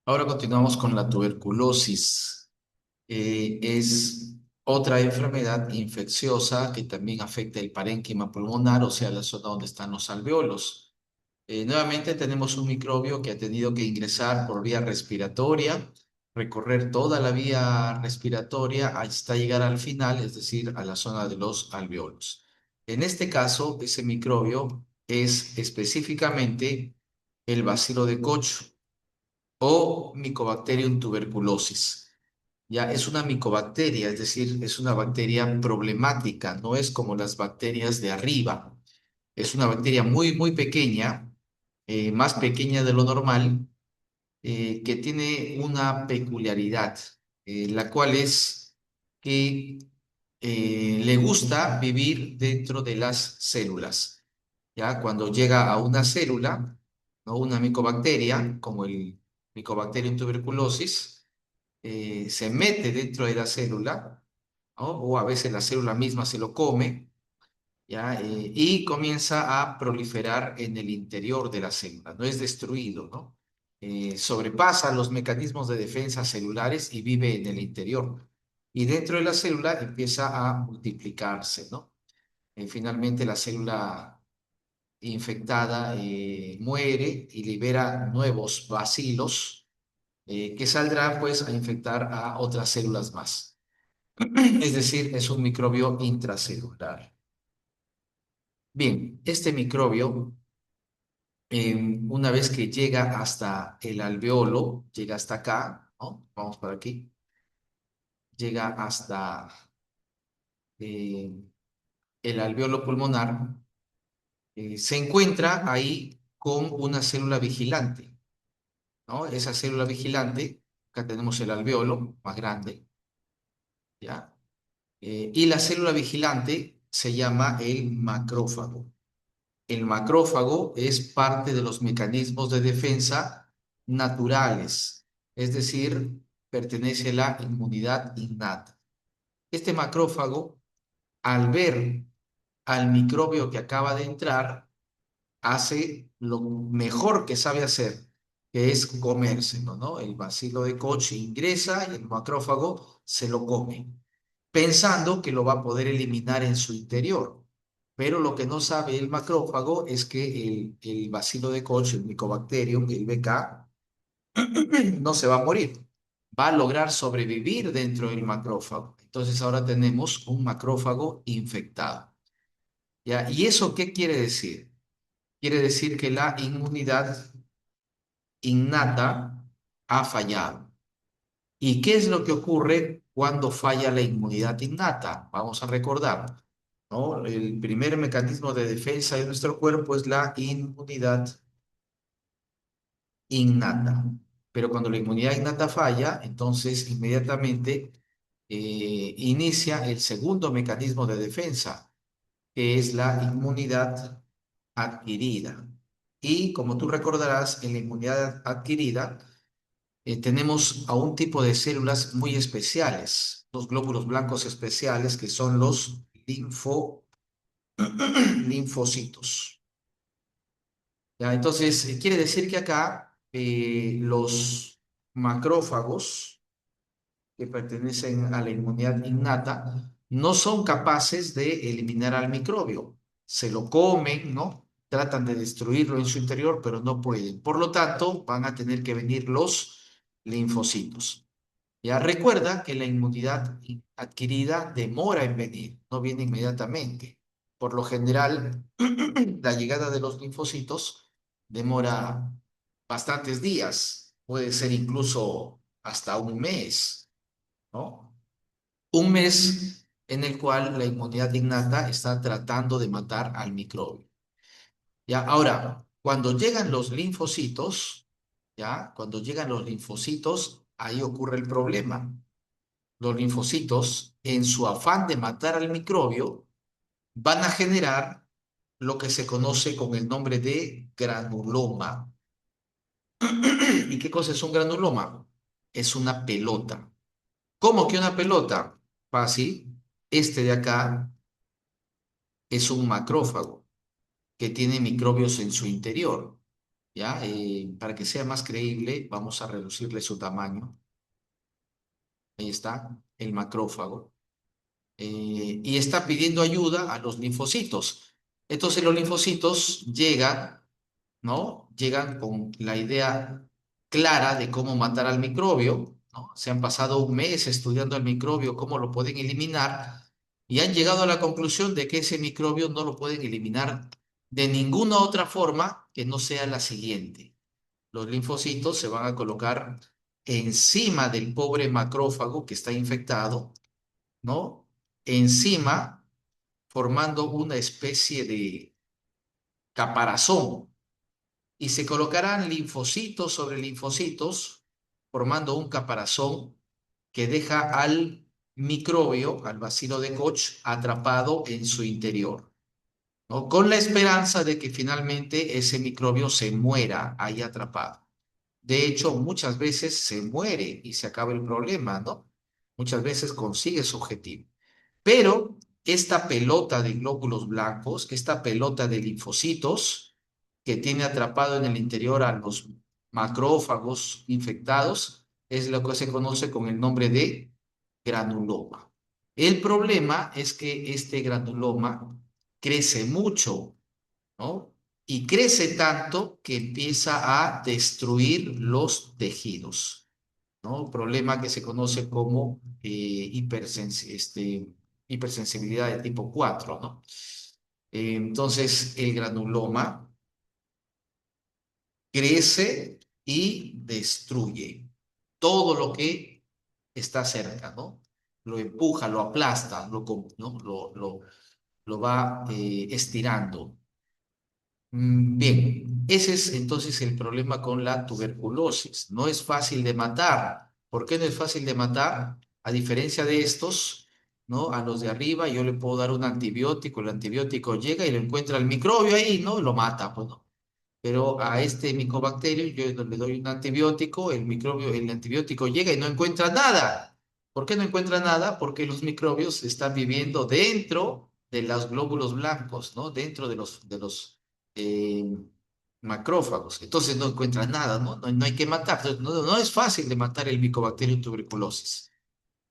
Ahora continuamos con la tuberculosis. Es otra enfermedad infecciosa que también afecta el parénquima pulmonar, o sea, la zona donde están los alveolos. Nuevamente tenemos un microbio que ha tenido que ingresar por vía respiratoria, recorrer toda la vía respiratoria hasta llegar al final, es decir, a la zona de los alveolos. En este caso, ese microbio es específicamente el bacilo de Koch o Mycobacterium tuberculosis. Ya es una micobacteria, es decir, es una bacteria problemática, no es como las bacterias de arriba. Es una bacteria muy, muy pequeña, más pequeña de lo normal, que tiene una peculiaridad, la cual es que le gusta vivir dentro de las células. Ya cuando llega a una célula, ¿no? Una micobacteria, como el Mycobacterium tuberculosis, se mete dentro de la célula, ¿no? O a veces la célula misma se lo come, ¿ya? Y comienza a proliferar en el interior de la célula, no es destruido, ¿no? Sobrepasa los mecanismos de defensa celulares y vive en el interior. Y dentro de la célula empieza a multiplicarse, ¿no? Finalmente la célula infectada muere y libera nuevos bacilos que saldrán pues a infectar a otras células más. Es decir, es un microbio intracelular. Bien, este microbio, una vez que llega hasta el alveolo, llega hasta acá, ¿no? Vamos por aquí, llega hasta eh, el alveolo pulmonar, se encuentra ahí con una célula vigilante, ¿no? Esa célula vigilante, acá tenemos el alveolo más grande, ¿ya? Y la célula vigilante se llama el macrófago. El macrófago es parte de los mecanismos de defensa naturales, es decir, pertenece a la inmunidad innata. Este macrófago, al ver al microbio que acaba de entrar, hace lo mejor que sabe hacer, que es comérselo, ¿no? El bacilo de Koch ingresa y el macrófago se lo come, pensando que lo va a poder eliminar en su interior. Pero lo que no sabe el macrófago es que el bacilo de Koch, el Mycobacterium, el BK, no se va a morir. Va a lograr sobrevivir dentro del macrófago. Entonces ahora tenemos un macrófago infectado. ¿Ya? ¿Y eso qué quiere decir? Quiere decir que la inmunidad innata ha fallado. ¿Y qué es lo que ocurre cuando falla la inmunidad innata? Vamos a recordar, ¿no? El primer mecanismo de defensa de nuestro cuerpo es la inmunidad innata. Pero cuando la inmunidad innata falla, entonces inmediatamente inicia el segundo mecanismo de defensa, que es la inmunidad adquirida. Y como tú recordarás, en la inmunidad adquirida tenemos a un tipo de células muy especiales, los glóbulos blancos especiales que son los linfocitos. ¿Ya? Entonces, quiere decir que acá los macrófagos que pertenecen a la inmunidad innata no son capaces de eliminar al microbio. Se lo comen, ¿no? Tratan de destruirlo en su interior, pero no pueden. Por lo tanto, van a tener que venir los linfocitos. Ya recuerda que la inmunidad adquirida demora en venir, no viene inmediatamente. Por lo general, la llegada de los linfocitos demora bastantes días, puede ser incluso hasta un mes, ¿no? Un mes en el cual la inmunidad innata está tratando de matar al microbio. Ya, ahora, cuando llegan los linfocitos, ya, cuando llegan los linfocitos, ahí ocurre el problema. Los linfocitos, en su afán de matar al microbio, van a generar lo que se conoce con el nombre de granuloma. ¿Y qué cosa es un granuloma? Es una pelota. ¿Cómo que una pelota? Fácil. Este de acá es un macrófago que tiene microbios en su interior. ¿ya? Para que sea más creíble, vamos a reducirle su tamaño. Ahí está, el macrófago. Y está pidiendo ayuda a los linfocitos. Entonces los linfocitos llegan, ¿no? Llegan con la idea clara de cómo matar al microbio, ¿no? Se han pasado un mes estudiando el microbio, cómo lo pueden eliminar, y han llegado a la conclusión de que ese microbio no lo pueden eliminar de ninguna otra forma que no sea la siguiente. Los linfocitos se van a colocar encima del pobre macrófago que está infectado, ¿no? Encima, formando una especie de caparazón, y se colocarán linfocitos sobre linfocitos, formando un caparazón que deja al microbio, al bacilo de Koch, atrapado en su interior, ¿no? Con la esperanza de que finalmente ese microbio se muera ahí atrapado. De hecho, muchas veces se muere y se acaba el problema, ¿no? Muchas veces consigue su objetivo. Pero esta pelota de glóbulos blancos, esta pelota de linfocitos que tiene atrapado en el interior a los macrófagos infectados, es lo que se conoce con el nombre de granuloma. El problema es que este granuloma crece mucho, ¿no? Y crece tanto que empieza a destruir los tejidos, ¿no? Problema que se conoce como hipersensibilidad de tipo 4, ¿no? Entonces, el granuloma crece y destruye todo lo que está cerca, ¿no? Lo empuja, lo aplasta, ¿no? Lo va estirando. Bien, ese es entonces el problema con la tuberculosis. No es fácil de matar. ¿Por qué no es fácil de matar? A diferencia de estos, ¿no? A los de arriba yo le puedo dar un antibiótico, el antibiótico llega y lo encuentra el microbio ahí, ¿no? Y lo mata, pues, ¿no? Pero a este micobacterio yo le doy un antibiótico, el microbio, el antibiótico llega y no encuentra nada. ¿Por qué no encuentra nada? Porque los microbios están viviendo dentro de los glóbulos blancos, ¿no? Dentro de los eh, macrófagos. Entonces no encuentra nada, ¿no? No hay que matar. Entonces, no es fácil de matar el Mycobacterium tuberculosis.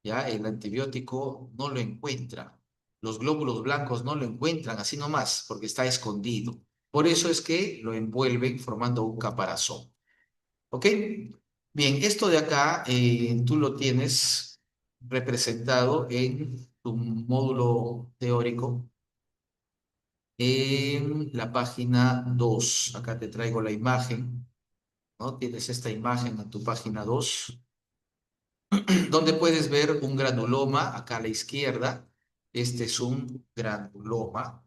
¿Ya? El antibiótico no lo encuentra. Los glóbulos blancos no lo encuentran así nomás, porque está escondido. Por eso es que lo envuelven formando un caparazón. ¿Ok? Bien, esto de acá tú lo tienes representado en tu módulo teórico en la página 2. Acá te traigo la imagen, ¿no? Tienes esta imagen en tu página 2, donde puedes ver un granuloma acá a la izquierda. Este es un granuloma,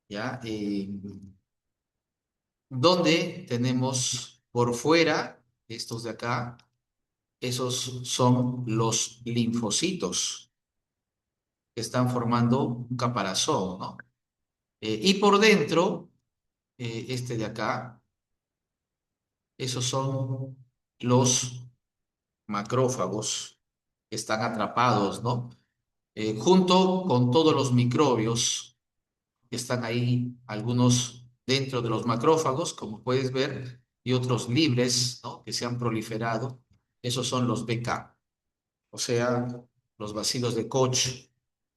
¿ya? Donde tenemos por fuera, estos de acá, esos son los linfocitos que están formando un caparazón, ¿no? Y por dentro, este de acá, esos son los macrófagos que están atrapados, ¿no? Junto con todos los microbios que están ahí, algunos dentro de los macrófagos, como puedes ver, y otros libres, ¿no? Que se han proliferado. Esos son los BK, o sea, los bacilos de Koch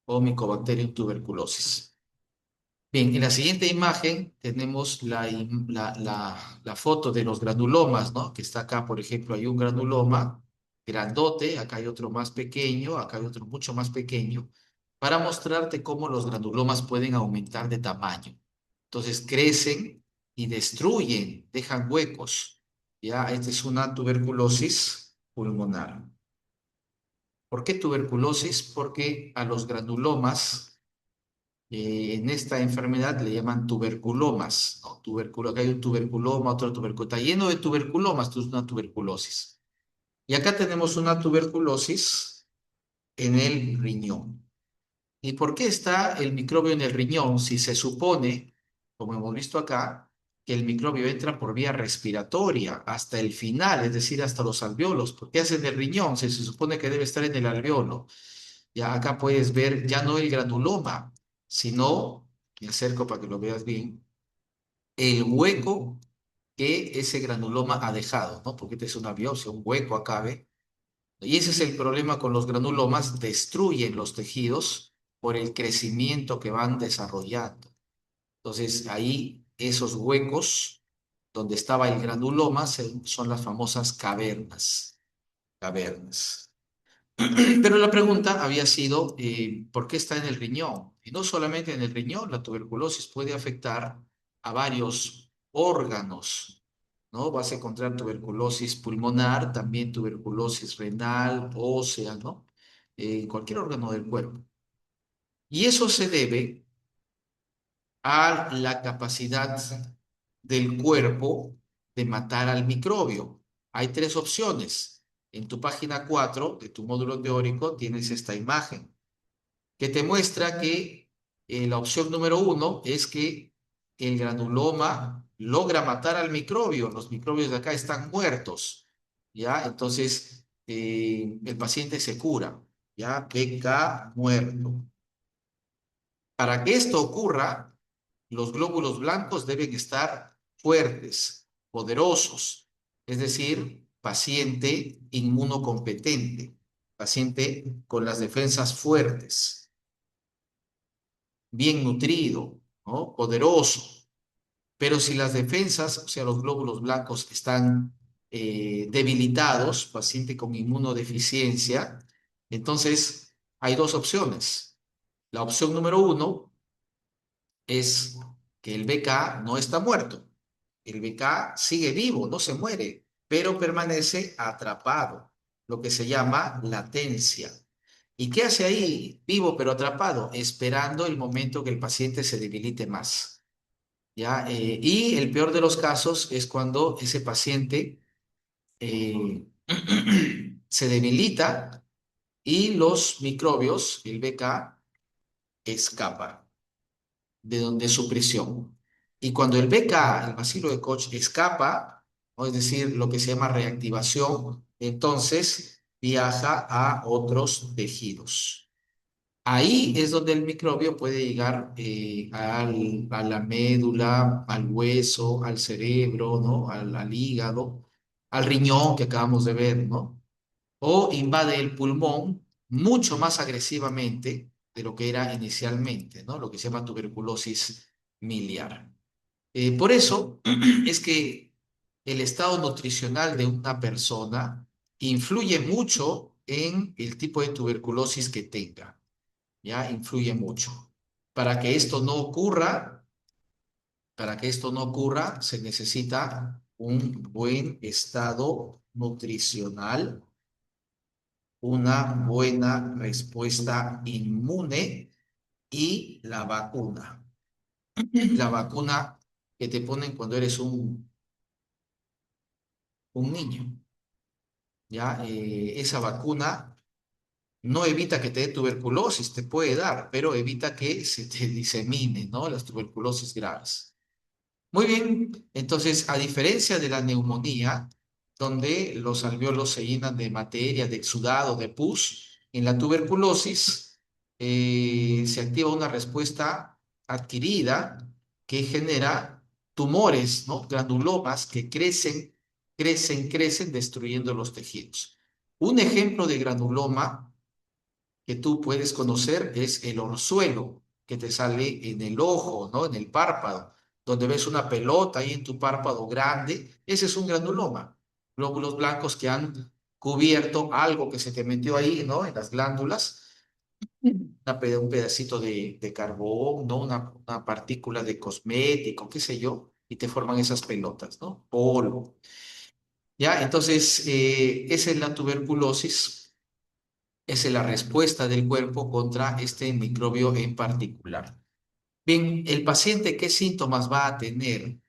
o Mycobacterium tuberculosis. Bien, en la siguiente imagen tenemos la foto de los granulomas, ¿no? Que está acá, por ejemplo, hay un granuloma grandote, acá hay otro más pequeño, acá hay otro mucho más pequeño, para mostrarte cómo los granulomas pueden aumentar de tamaño. Entonces crecen y destruyen, dejan huecos. Ya, esta es una tuberculosis pulmonar. ¿Por qué tuberculosis? Porque a los granulomas en esta enfermedad le llaman tuberculomas, ¿no? Acá hay un tuberculoma, otro tuberculoma, está lleno de tuberculomas, esto es una tuberculosis. Y acá tenemos una tuberculosis en el riñón. ¿Y por qué está el microbio en el riñón si se supone, como hemos visto acá, que el microbio entra por vía respiratoria hasta el final, es decir, hasta los alveolos? ¿Por qué hace en el riñón? Se supone que debe estar en el alveolo. Ya acá puedes ver ya no el granuloma, sino, me acerco para que lo veas bien, el hueco que ese granuloma ha dejado, ¿no? Porque esta es una biopsia, un hueco acá, ¿ve? Y ese es el problema con los granulomas, destruyen los tejidos por el crecimiento que van desarrollando. Entonces, ahí esos huecos donde estaba el granuloma son las famosas cavernas. Cavernas. Pero la pregunta había sido, ¿por qué está en el riñón? Y no solamente en el riñón, la tuberculosis puede afectar a varios órganos, ¿no? Vas a encontrar tuberculosis pulmonar, también tuberculosis renal, ósea, ¿no? En cualquier órgano del cuerpo. Y eso se debe a la capacidad del cuerpo de matar al microbio. Hay tres opciones. En tu página 4 de tu módulo teórico tienes esta imagen que te muestra que la opción número uno es que el granuloma logra matar al microbio. Los microbios de acá están muertos, ¿ya? Entonces, el paciente se cura, ¿ya? PK muerto. Para que esto ocurra, los glóbulos blancos deben estar fuertes, poderosos, es decir, paciente inmunocompetente, paciente con las defensas fuertes, bien nutrido, ¿no? Poderoso. Pero si las defensas, o sea, los glóbulos blancos están debilitados, paciente con inmunodeficiencia, entonces hay dos opciones. La opción número uno es que el BK no está muerto. El BK sigue vivo, no se muere, pero permanece atrapado, lo que se llama latencia. ¿Y qué hace ahí, vivo pero atrapado? Esperando el momento que el paciente se debilite más. ¿Ya? Y el peor de los casos es cuando ese paciente eh, se debilita y los microbios, el BK, escapa de donde su prisión. Y cuando el BK, el bacilo de Koch, escapa, ¿no? Es decir, lo que se llama reactivación, entonces viaja a otros tejidos. Ahí es donde el microbio puede llegar a la médula, al hueso, al cerebro, ¿no? Al hígado, al riñón que acabamos de ver, ¿no? O invade el pulmón mucho más agresivamente de lo que era inicialmente, ¿no? Lo que se llama tuberculosis miliar. Por eso es que el estado nutricional de una persona influye mucho en el tipo de tuberculosis que tenga, ¿ya? Influye mucho. Para que esto no ocurra, para que esto no ocurra, se necesita un buen estado nutricional, una buena respuesta inmune y la vacuna. La vacuna que te ponen cuando eres un niño, ¿ya? Esa vacuna no evita que te dé tuberculosis, te puede dar, pero evita que se te disemine, ¿no? Las tuberculosis graves. Muy bien, entonces, a diferencia de la neumonía, donde los alvéolos se llenan de materia, de exudado, de pus, en la tuberculosis se activa una respuesta adquirida que genera tumores, ¿no? Granulomas que crecen, crecen, crecen, destruyendo los tejidos. Un ejemplo de granuloma que tú puedes conocer es el orzuelo que te sale en el ojo, ¿no? En el párpado, donde ves una pelota ahí en tu párpado grande, ese es un granuloma. Glóbulos blancos que han cubierto algo que se te metió ahí, ¿no? En las glándulas, un pedacito de carbón, ¿no? Una partícula de cosmético, qué sé yo, y te forman esas pelotas, ¿no? Polvo. ¿Ya? Entonces, esa es la tuberculosis, esa es la respuesta del cuerpo contra este microbio en particular. Bien, el paciente, ¿qué síntomas va a tener?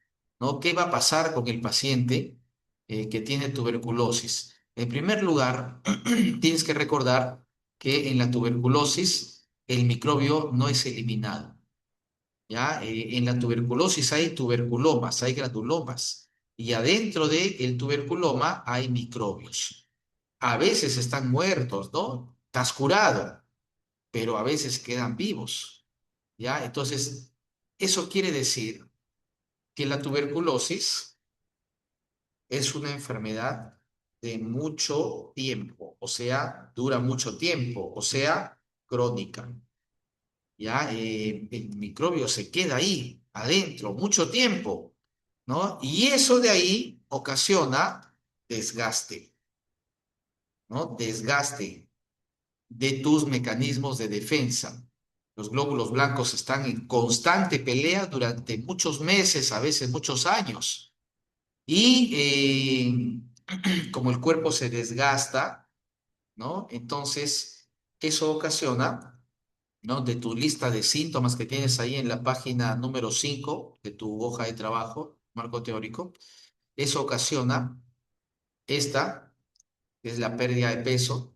¿No? ¿Qué va a pasar con el paciente que tiene tuberculosis? En primer lugar, tienes que recordar que en la tuberculosis el microbio no es eliminado. ¿Ya? En la tuberculosis hay tuberculomas, hay granulomas, y adentro del tuberculoma hay microbios. A veces están muertos, ¿no? Estás curado, pero a veces quedan vivos. ¿Ya? Entonces, eso quiere decir que la tuberculosis es una enfermedad de mucho tiempo, o sea, dura mucho tiempo, o sea, crónica. Ya el microbio se queda ahí, adentro, mucho tiempo, ¿no? Y eso de ahí ocasiona desgaste, ¿no? Desgaste de tus mecanismos de defensa. Los glóbulos blancos están en constante pelea durante muchos meses, a veces muchos años. Y como el cuerpo se desgasta, ¿no? Entonces, eso ocasiona, ¿no? De tu lista de síntomas que tienes ahí en la página número 5 de tu hoja de trabajo, marco teórico, eso ocasiona esta, que es la pérdida de peso,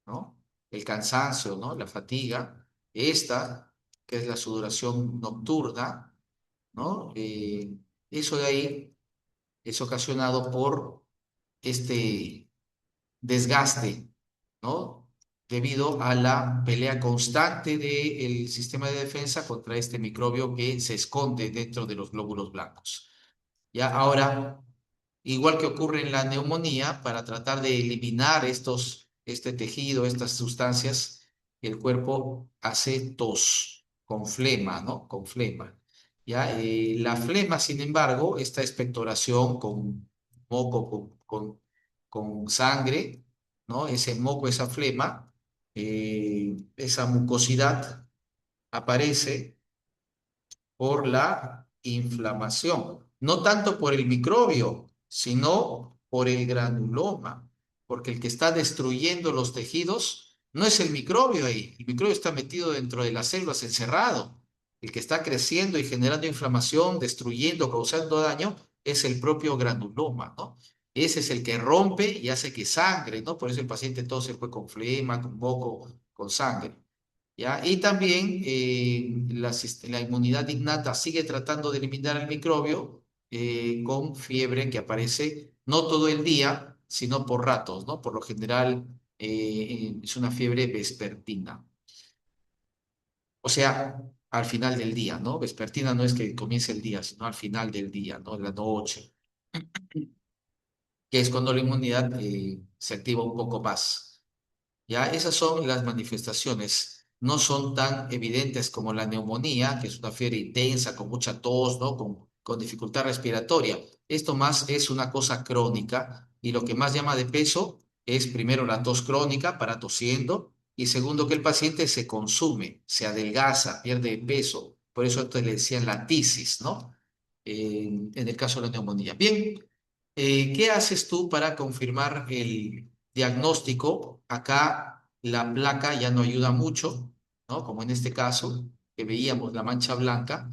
¿no? El cansancio, ¿no? La fatiga, esta, que es la sudoración nocturna, ¿no? Eso de ahí es ocasionado por este desgaste, ¿no? Debido a la pelea constante del sistema de defensa contra este microbio que se esconde dentro de los glóbulos blancos. Ya ahora, igual que ocurre en la neumonía, para tratar de eliminar este tejido, estas sustancias, el cuerpo hace tos con flema, ¿no? Con flema. Ya, la flema, sin embargo, esta expectoración con moco, con sangre, ¿no? Ese moco, esa flema, esa mucosidad aparece por la inflamación, no tanto por el microbio, sino por el granuloma, porque el que está destruyendo los tejidos no es el microbio ahí, el microbio está metido dentro de las células encerrado. El que está creciendo y generando inflamación, destruyendo, causando daño, es el propio granuloma, ¿no? Ese es el que rompe y hace que sangre, ¿no? Por eso el paciente tose fue con flema, con moco, con sangre. ¿Ya? Y también la inmunidad innata sigue tratando de eliminar el microbio con fiebre que aparece no todo el día, sino por ratos, ¿no? Por lo general es una fiebre vespertina. O sea, al final del día, ¿no? Vespertina no es que comience el día, sino al final del día, ¿no? En la noche, que es cuando la inmunidad se activa un poco más. Ya, esas son las manifestaciones. No son tan evidentes como la neumonía, que es una fiebre intensa, con mucha tos, ¿no? Con dificultad respiratoria. Esto más es una cosa crónica y lo que más llama de peso es primero la tos crónica para tosiendo y segundo que el paciente se consume, se adelgaza, pierde peso. Por eso esto le decían la tisis, ¿no? En el caso de la neumonía. Bien, ¿qué haces tú para confirmar el diagnóstico? Acá la placa ya no ayuda mucho, ¿no? Como en este caso, que veíamos la mancha blanca.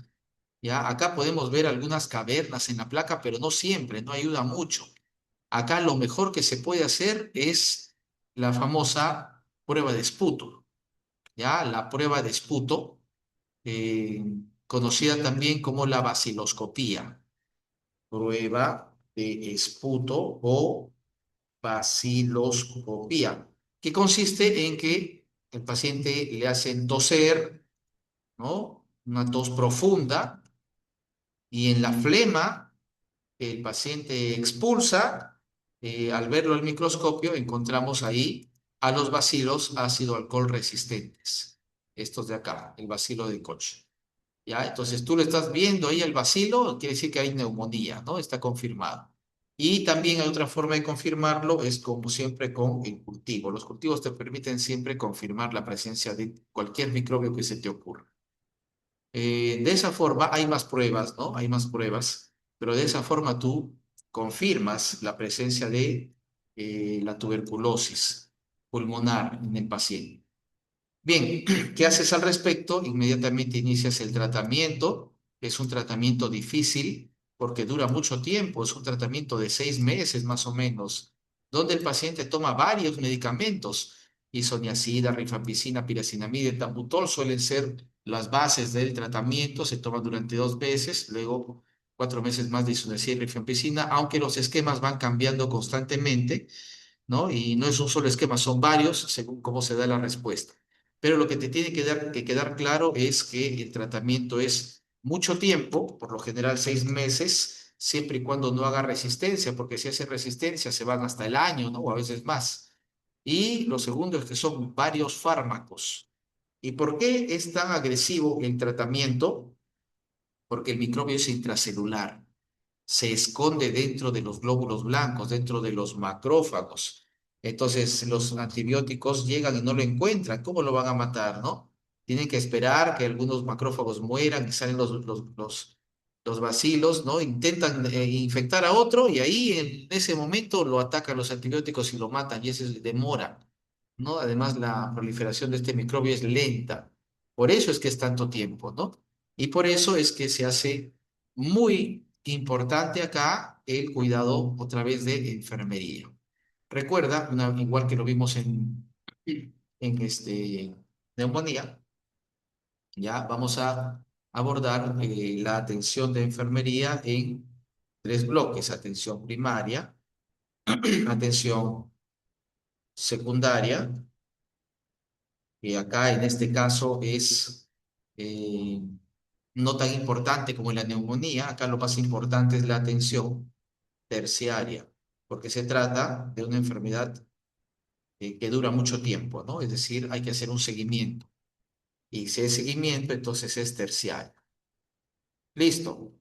Ya, acá podemos ver algunas cavernas en la placa, pero no siempre, no ayuda mucho. Acá lo mejor que se puede hacer es la famosa prueba de esputo, ¿ya? La prueba de esputo, eh, conocida también como la baciloscopía, prueba de esputo o baciloscopía, que consiste en que el paciente le hacen toser, ¿no? Una tos profunda, y en la flema el paciente expulsa, al verlo al microscopio encontramos ahí a los bacilos ácido alcohol resistentes, estos de acá, el bacilo de Koch. ¿Ya? Entonces tú le estás viendo ahí el bacilo, quiere decir que hay neumonía, ¿no? Está confirmado. Y también hay otra forma de confirmarlo, es como siempre con el cultivo. Los cultivos te permiten siempre confirmar la presencia de cualquier microbio que se te ocurra. De esa forma hay más pruebas, ¿no? Hay más pruebas, pero de esa forma tú confirmas la presencia de la tuberculosis pulmonar en el paciente. Bien, ¿qué haces al respecto? Inmediatamente inicias el tratamiento. Es un tratamiento difícil porque dura mucho tiempo. Es un tratamiento de 6 meses más o menos, donde el paciente toma varios medicamentos. Isoniazida, rifampicina, piracinamida, etambutol suelen ser las bases del tratamiento. Se toma durante 2 meses, luego 4 meses más de isoniazida y rifampicina, aunque los esquemas van cambiando constantemente, ¿no? Y no es un solo esquema, son varios según cómo se da la respuesta. Pero lo que te tiene que quedar claro es que el tratamiento es mucho tiempo, por lo general 6 meses, siempre y cuando no haga resistencia, porque si hace resistencia se van hasta el año, ¿no? O a veces más. Y lo segundo es que son varios fármacos. ¿Y por qué es tan agresivo el tratamiento? Porque el microbio es intracelular, se esconde dentro de los glóbulos blancos, dentro de los macrófagos. Entonces, los antibióticos llegan y no lo encuentran. ¿Cómo lo van a matar, no? Tienen que esperar que algunos macrófagos mueran, que salen los bacilos, ¿no? Intentan infectar a otro y ahí en ese momento lo atacan los antibióticos y lo matan y eso demora, ¿no? Además, la proliferación de este microbio es lenta. Por eso es que es tanto tiempo, ¿no? Y por eso es que se hace muy importante acá el cuidado otra vez de enfermería. Recuerda, igual que lo vimos en neumonía, ya vamos a abordar la atención de enfermería en tres bloques: atención primaria, atención secundaria, que acá en este caso es eh, no tan importante como en la neumonía. Acá lo más importante es la atención terciaria, porque se trata de una enfermedad que dura mucho tiempo, ¿no? Es decir, hay que hacer un seguimiento. Y si hay seguimiento, entonces es terciario. Listo.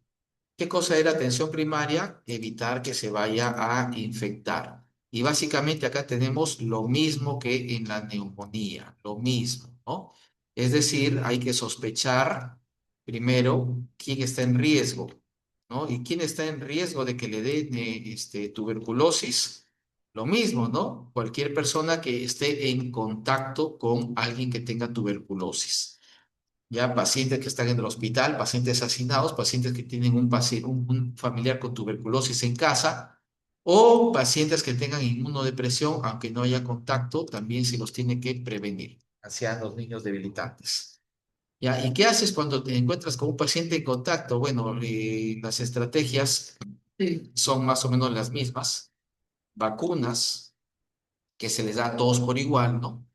¿Qué cosa era atención primaria? Evitar que se vaya a infectar. Y básicamente acá tenemos lo mismo que en la neumonía, lo mismo, ¿no? Es decir, hay que sospechar primero quién está en riesgo, ¿no? Y quién está en riesgo de que le dé tuberculosis. Lo mismo, ¿no? Cualquier persona que esté en contacto con alguien que tenga tuberculosis, ya pacientes que están en el hospital, pacientes hacinados, pacientes que tienen un familiar con tuberculosis en casa, o pacientes que tengan inmunodepresión, aunque no haya contacto, también se los tiene que prevenir, ancianos, niños debilitantes. ¿Ya? ¿Y qué haces cuando te encuentras con un paciente en contacto? Bueno, las estrategias son más o menos las mismas. Vacunas, que se les da a todos por igual, ¿no?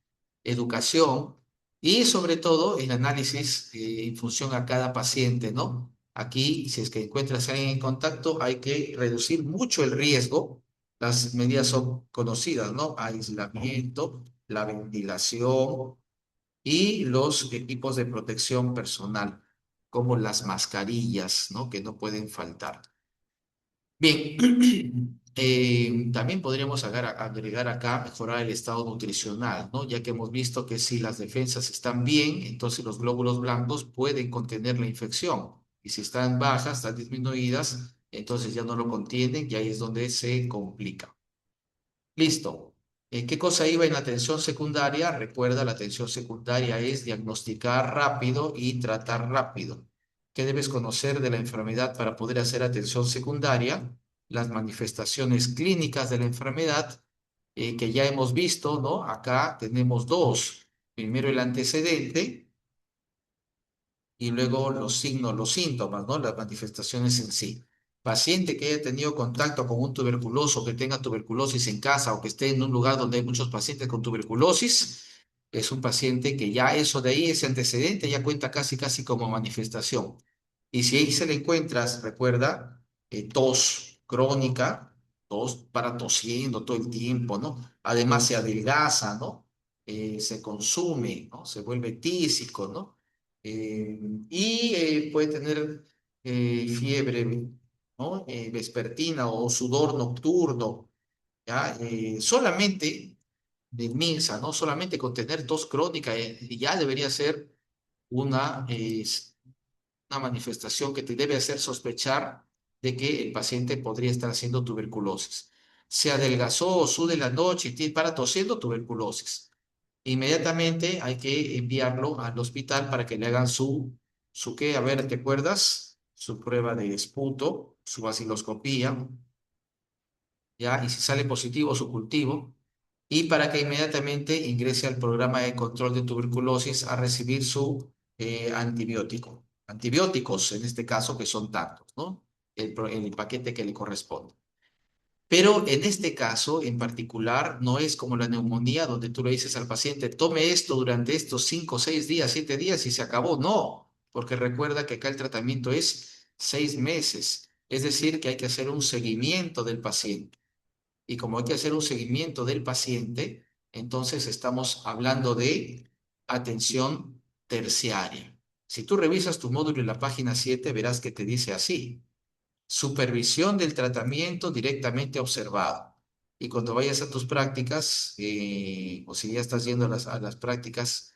Educación y sobre todo el análisis en función a cada paciente, ¿no? Aquí, si es que encuentras a alguien en contacto, hay que reducir mucho el riesgo. Las medidas son conocidas, ¿no? Aislamiento, la ventilación y los equipos de protección personal, como las mascarillas, ¿no? Que no pueden faltar. Bien, también podríamos agregar acá mejorar el estado nutricional, ¿no? Ya que hemos visto que si las defensas están bien, entonces los glóbulos blancos pueden contener la infección. Y si están bajas, están disminuidas, entonces ya no lo contienen y ahí es donde se complica. Listo. ¿Qué cosa iba en la atención secundaria? Recuerda, la atención secundaria es diagnosticar rápido y tratar rápido. ¿Qué debes conocer de la enfermedad para poder hacer atención secundaria? Las manifestaciones clínicas de la enfermedad, que ya hemos visto, ¿no? Acá tenemos dos. Primero el antecedente y luego los signos, los síntomas, ¿no? Las manifestaciones en sí. Paciente que haya tenido contacto con un tuberculoso, que tenga tuberculosis en casa o que esté en un lugar donde hay muchos pacientes con tuberculosis, es un paciente que ya eso de ahí, ese antecedente, ya cuenta casi, casi como manifestación. Y si ahí se le encuentras, recuerda, tos crónica, tos para tosiendo todo el tiempo, ¿no? Además se adelgaza, ¿no? Se consume, ¿no? Se vuelve tísico, ¿no? Puede tener fiebre, ¿no? Vespertina o sudor nocturno, ¿ya? Solamente de MINSA, ¿no? Solamente con tener tos crónica ya debería ser una, eh, una manifestación que te debe hacer sospechar de que el paciente podría estar haciendo tuberculosis. Se adelgazó o sude la noche y para tosiendo, tuberculosis. Inmediatamente hay que enviarlo al hospital para que le hagan su qué, a ver, ¿te acuerdas? Su prueba de esputo, su vaciloscopía, ¿ya? Y si sale positivo, su cultivo. Y para que inmediatamente ingrese al programa de control de tuberculosis a recibir su antibiótico. Antibióticos, en este caso, que son tantos, ¿no? El paquete que le corresponde. Pero en este caso en particular no es como la neumonía donde tú le dices al paciente, tome esto durante estos 5, 6 días, 7 días y se acabó. No, porque recuerda que acá el tratamiento es 6 meses. Es decir, que hay que hacer un seguimiento del paciente. Y como hay que hacer un seguimiento del paciente, entonces estamos hablando de atención terciaria. Si tú revisas tu módulo en la página 7, verás que te dice así: supervisión del tratamiento directamente observado. Y cuando vayas a tus prácticas, o si ya estás yendo a las prácticas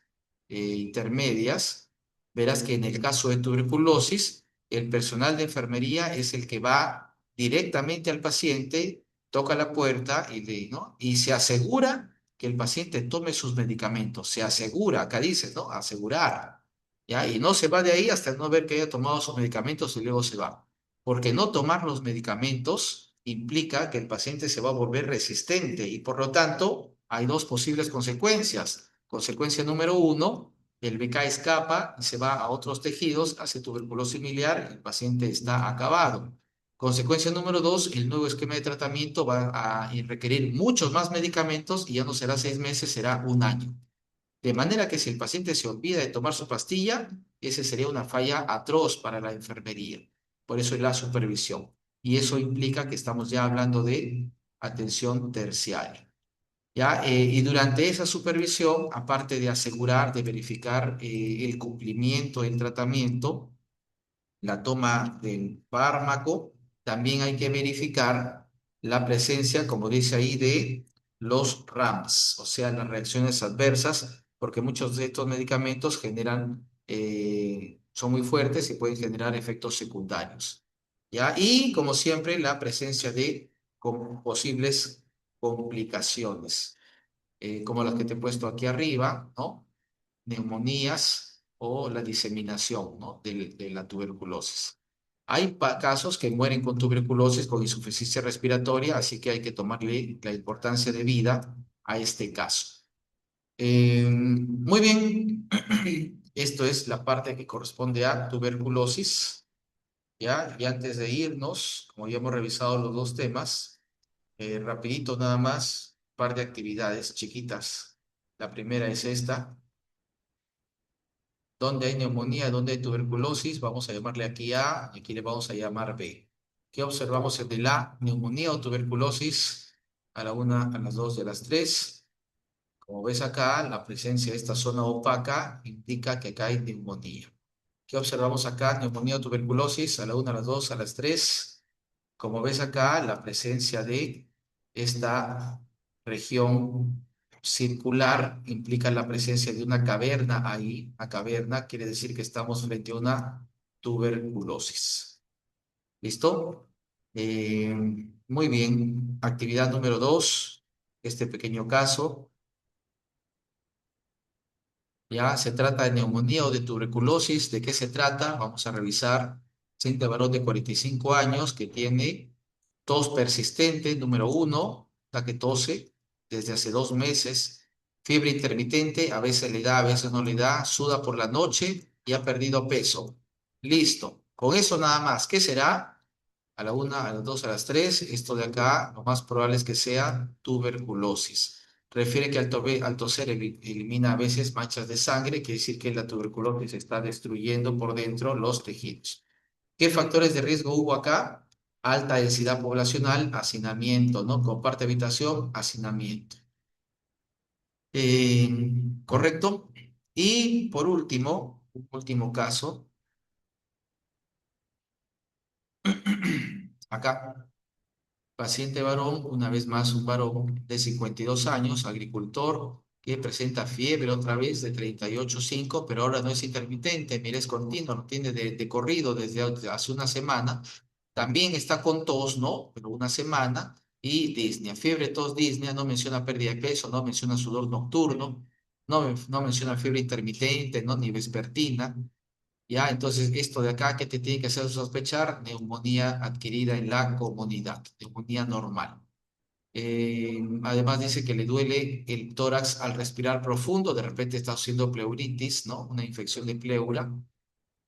intermedias, verás que en el caso de tuberculosis, el personal de enfermería es el que va directamente al paciente, toca la puerta ¿no? Y se asegura que el paciente tome sus medicamentos. Se asegura, acá dice, ¿no? Asegurar. ¿Ya? Y no se va de ahí hasta no ver que haya tomado sus medicamentos y luego se va, porque no tomar los medicamentos implica que el paciente se va a volver resistente y por lo tanto hay dos posibles consecuencias. Consecuencia número uno: el BK escapa y se va a otros tejidos, hace tuberculosis miliar, el paciente está acabado. Consecuencia número dos: el nuevo esquema de tratamiento va a requerir muchos más medicamentos y ya no será 6 meses, será un año. De manera que si el paciente se olvida de tomar su pastilla, ese sería una falla atroz para la enfermería. Por eso es la supervisión. Y eso implica que estamos ya hablando de atención terciaria. ¿Ya? Y durante esa supervisión, aparte de asegurar, de verificar el cumplimiento del tratamiento, la toma del fármaco, también hay que verificar la presencia, como dice ahí, de los RAMS, o sea, las reacciones adversas, porque muchos de estos medicamentos son muy fuertes y pueden generar efectos secundarios. ¿Ya? Y, como siempre, la presencia de posibles complicaciones, como las que te he puesto aquí arriba, ¿no? Neumonías o la diseminación, ¿no? de la tuberculosis. Hay casos que mueren con tuberculosis, con insuficiencia respiratoria, así que hay que tomarle la importancia de vida a este caso. Muy bien, esto es la parte que corresponde a tuberculosis, ¿ya? Y antes de irnos, como ya hemos revisado los dos temas, rapidito nada más, un par de actividades chiquitas. La primera es esta: donde hay neumonía, donde hay tuberculosis, vamos a llamarle aquí A y aquí le vamos a llamar B. ¿Qué observamos en el A? Neumonía o tuberculosis a la 1, a las 2 y a las 3. Como ves acá, la presencia de esta zona opaca indica que acá hay neumonía. ¿Qué observamos acá? Neumonía o tuberculosis a la 1, a las 2, a las 3. Como ves acá, la presencia de esta región circular implica la presencia de una caverna ahí. Una caverna quiere decir que estamos frente a una tuberculosis. ¿Listo? Eh, Muy bien. Actividad número 2, este pequeño caso. Ya se trata de neumonía o de tuberculosis. ¿De qué se trata? Vamos a revisar. Paciente varón de 45 años que tiene tos persistente, número uno, la que tose desde hace 2 meses. Fiebre intermitente, a veces le da, a veces no le da. Suda por la noche y ha perdido peso. Listo. Con eso nada más. ¿Qué será? A la 1, a las 2, a las 3. Esto de acá, lo más probable es que sea tuberculosis. Refiere que al toser elimina a veces manchas de sangre, quiere decir que la tuberculosis está destruyendo por dentro los tejidos. ¿Qué factores de riesgo hubo acá? Alta densidad poblacional, hacinamiento, ¿no? Comparte habitación, hacinamiento. Eh, ¿Correcto? Y por último, un último caso, acá. Paciente varón, una vez más un varón de 52 años, agricultor, que presenta fiebre otra vez de 38,5, pero ahora no es intermitente, mira, es continuo, lo tiene de corrido desde hace una semana. También está con tos, ¿no? Pero una semana. Y disnea, fiebre, tos, disnea, no menciona pérdida de peso, no menciona sudor nocturno, no menciona fiebre intermitente, ¿no? Ni vespertina. Ya, entonces esto de acá que te tiene que hacer sospechar: neumonía adquirida en la comunidad, neumonía normal. Además dice que le duele el tórax al respirar profundo, de repente está haciendo pleuritis, ¿no? Una infección de pleura,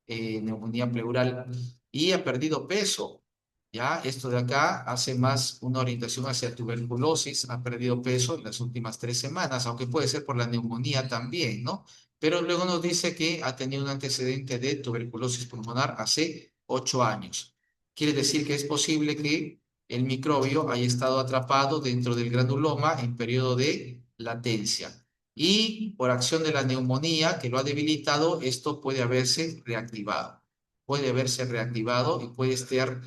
neumonía pleural, y ha perdido peso. Ya, esto de acá hace más una orientación hacia tuberculosis, ha perdido peso en las últimas 3 semanas, aunque puede ser por la neumonía también, ¿no? Pero luego nos dice que ha tenido un antecedente de tuberculosis pulmonar hace 8 años. Quiere decir que es posible que el microbio haya estado atrapado dentro del granuloma en periodo de latencia. Y por acción de la neumonía que lo ha debilitado, esto puede haberse reactivado. Puede haberse reactivado y puede estar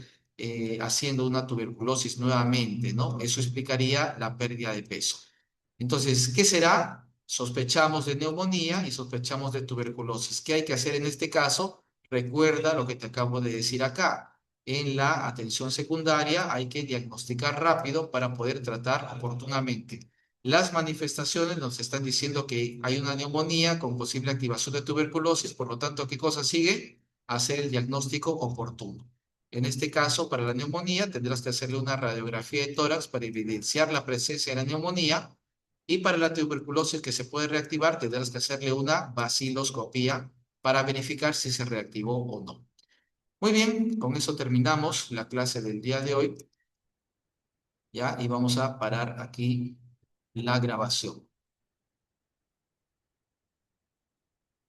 haciendo una tuberculosis nuevamente, ¿no? Eso explicaría la pérdida de peso. Entonces, ¿qué será? Sospechamos de neumonía y sospechamos de tuberculosis. ¿Qué hay que hacer en este caso? Recuerda lo que te acabo de decir acá. En la atención secundaria hay que diagnosticar rápido para poder tratar oportunamente. Las manifestaciones nos están diciendo que hay una neumonía con posible activación de tuberculosis, por lo tanto, ¿qué cosa sigue? Hacer el diagnóstico oportuno. En este caso, para la neumonía, tendrás que hacerle una radiografía de tórax para evidenciar la presencia de la neumonía y para la tuberculosis que se puede reactivar, tendrás que hacerle una baciloscopía para verificar si se reactivó o no. Muy bien, con eso terminamos la clase del día de hoy, ¿ya? Y vamos a parar aquí la grabación.